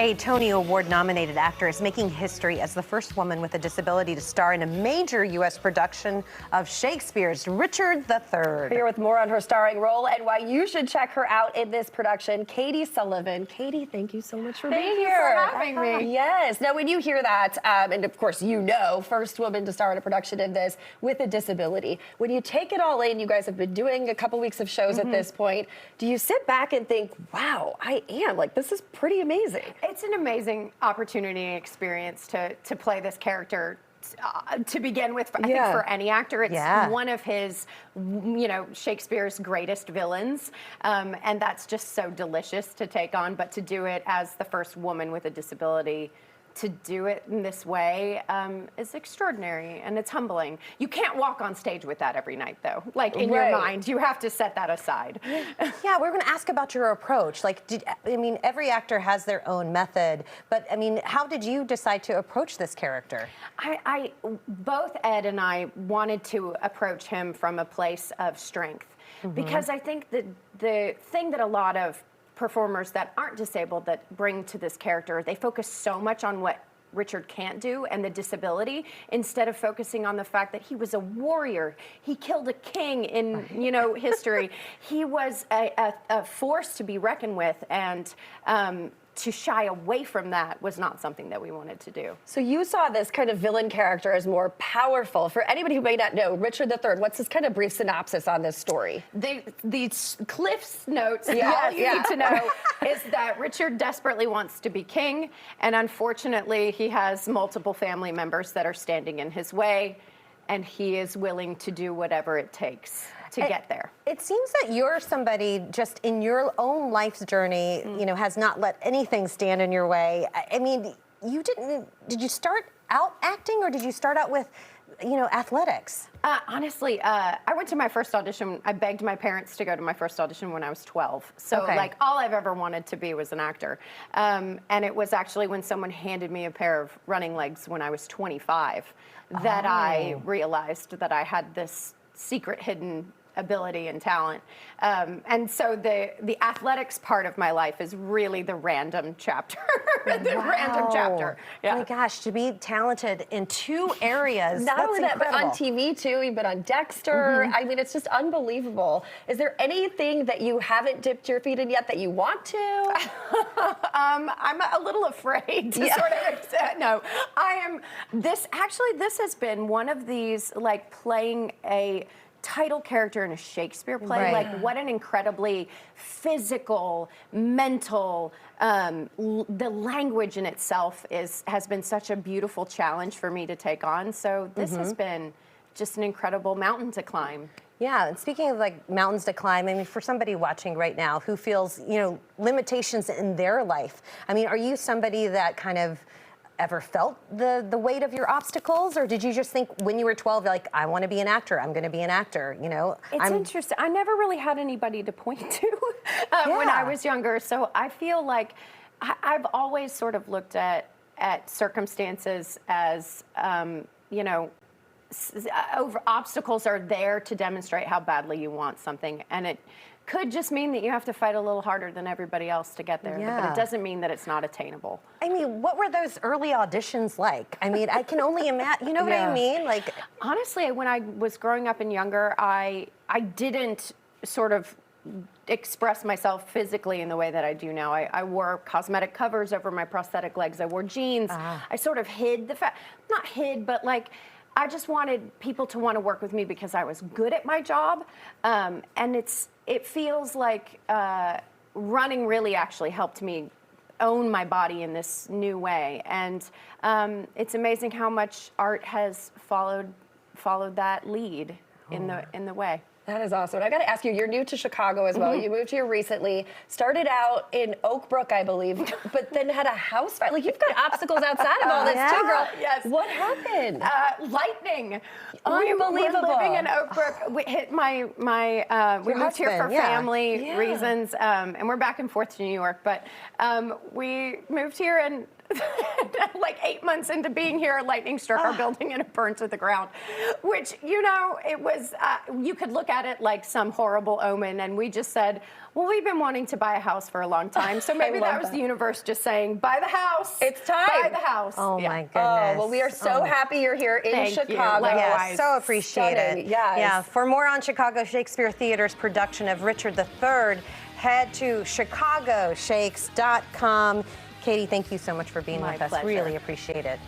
A Tony Award-nominated actor is making history as the first woman with a disability to star in a major U.S. production of Shakespeare's Richard III. Here with more on her starring role and why you should check her out in this production, Katie Sullivan. Katie, thank you so much for being here. Thank you for having me. Yes. Now, when you hear that, and of course you know, first woman to star in a production of this with a disability, when you take it all in, you guys have been doing a couple weeks of shows at this point, do you sit back and think, wow, this is pretty amazing? It's an amazing opportunity and experience to play this character. To begin with, I think for any actor, it's one of his, Shakespeare's greatest villains, and that's just so delicious to take on. But to do it as the first woman with a disability, to do it in this way is extraordinary, and it's humbling. You can't walk on stage with that every night, though. Like, in your mind, you have to set that aside. Yeah, we're going to ask about your approach. Like, every actor has their own method, but, how did you decide to approach this character? Both Ed and I wanted to approach him from a place of strength, because I think that the thing that a lot of performers that aren't disabled that bring to this character, they focus so much on what Richard can't do and the disability, instead of focusing on the fact that he was a warrior. He killed a king in, history. He was a force to be reckoned with, and to shy away from that was not something that we wanted to do. So you saw this kind of villain character as more powerful. For anybody who may not know, Richard III, what's this kind of brief synopsis on this story? These Cliff's notes, all you need to know is that Richard desperately wants to be king, and unfortunately he has multiple family members that are standing in his way, and he is willing to do whatever it takes to get there. It seems that you're somebody just in your own life's journey, has not let anything stand in your way. Did you start out acting, or did you start out with, athletics? Honestly, I went to my first audition. I begged my parents to go to my first audition when I was 12. So, all I've ever wanted to be was an actor. And it was actually when someone handed me a pair of running legs when I was 25 that I realized that I had this secret hidden ability and talent. And so the athletics part of my life is really the random chapter. Random chapter. Yeah. Oh my gosh, to be talented in two areas. Not only that, but incredible. on TV too. You've been on Dexter. It's just unbelievable. Is there anything that you haven't dipped your feet in yet that you want to? I'm a little afraid to sort of accept. No, this has been one of these, playing a title character in a Shakespeare play. What an incredibly physical, mental, the language in itself has been such a beautiful challenge for me to take on. So this has been just an incredible mountain to climb. Yeah, and speaking of mountains to climb, for somebody watching right now who feels, limitations in their life, are you somebody that kind of ever felt the weight of your obstacles, or did you just think when you were 12, I want to be an actor, I'm going to be an actor, It's interesting. I never really had anybody to point to when I was younger, so I feel like I've always sort of looked at circumstances as, obstacles are there to demonstrate how badly you want something, and it could just mean that you have to fight a little harder than everybody else to get there, but it doesn't mean that it's not attainable. What were those early auditions like? I can only imagine, you know what I mean? Honestly, when I was growing up and younger, I didn't sort of express myself physically in the way that I do now. I wore cosmetic covers over my prosthetic legs. I wore jeans. I sort of hid the fact, not hid, but I just wanted people to want to work with me because I was good at my job. And it feels like running really actually helped me own my body in this new way. And it's amazing how much art has followed that lead in the way. That is awesome. And I got to ask you, you're new to Chicago as well. You moved here recently, started out in Oak Brook, I believe, but then had a house fire. You've got obstacles outside of all this too, girl. Yes. What happened? Lightning. Unbelievable. We're living in Oak Brook. We hit we moved here for family reasons, and we're back and forth to New York, but we moved here and 8 months into being here, lightning struck our building and it burned to the ground, which, it was, you could look at it like some horrible omen, and we just said, well, we've been wanting to buy a house for a long time, so maybe love that was that. the universe just saying, buy the house. It's time. Buy the house. Oh Yeah. my goodness. Oh, well, we are so happy you're here in Thank you. Chicago. Likewise. Yes, so appreciate Stunning, it. yes. Yeah. For more on Chicago Shakespeare Theater's production of Richard III, head to chicagoshakes.com. Katie, thank you so much for being My with us. pleasure. Really appreciate it.